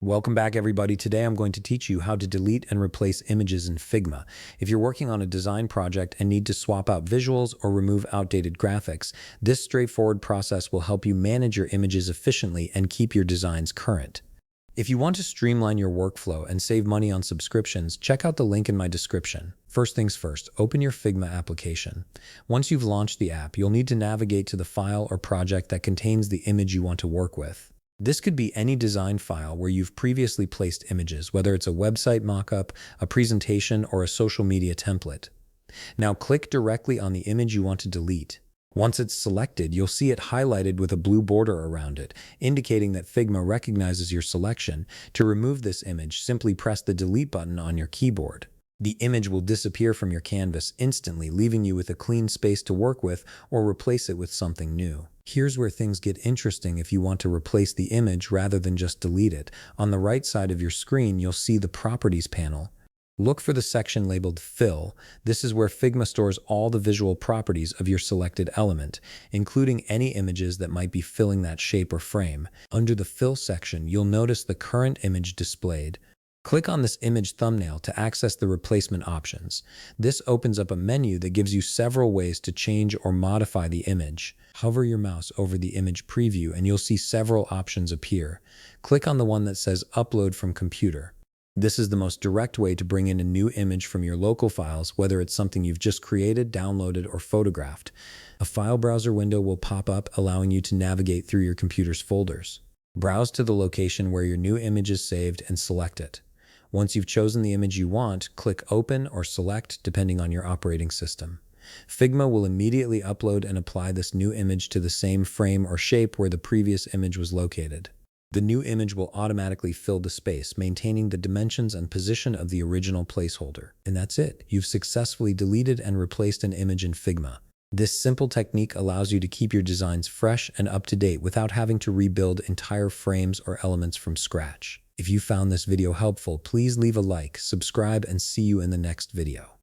Welcome back, everybody. Today I'm going to teach you how to delete and replace images in Figma. If you're working on a design project and need to swap out visuals or remove outdated graphics, this straightforward process will help you manage your images efficiently and keep your designs current. If you want to streamline your workflow and save money on subscriptions, check out the link in my description. First things first, open your Figma application. Once you've launched the app, you'll need to navigate to the file or project that contains the image you want to work with. This could be any design file where you've previously placed images, whether it's a website mockup, a presentation, or a social media template. Now click directly on the image you want to delete. Once it's selected, you'll see it highlighted with a blue border around it, indicating that Figma recognizes your selection. To remove this image, simply press the delete button on your keyboard. The image will disappear from your canvas instantly, leaving you with a clean space to work with or replace it with something new. Here's where things get interesting if you want to replace the image rather than just delete it. On the right side of your screen, you'll see the Properties panel. Look for the section labeled Fill. This is where Figma stores all the visual properties of your selected element, including any images that might be filling that shape or frame. Under the Fill section, you'll notice the current image displayed. Click on this image thumbnail to access the replacement options. This opens up a menu that gives you several ways to change or modify the image. Hover your mouse over the image preview and you'll see several options appear. Click on the one that says Upload from Computer. This is the most direct way to bring in a new image from your local files, whether it's something you've just created, downloaded, or photographed. A file browser window will pop up, allowing you to navigate through your computer's folders. Browse to the location where your new image is saved and select it. Once you've chosen the image you want, click Open or Select depending on your operating system. Figma will immediately upload and apply this new image to the same frame or shape where the previous image was located. The new image will automatically fill the space, maintaining the dimensions and position of the original placeholder. And that's it. You've successfully deleted and replaced an image in Figma. This simple technique allows you to keep your designs fresh and up to date without having to rebuild entire frames or elements from scratch. If you found this video helpful, please leave a like, subscribe, and see you in the next video.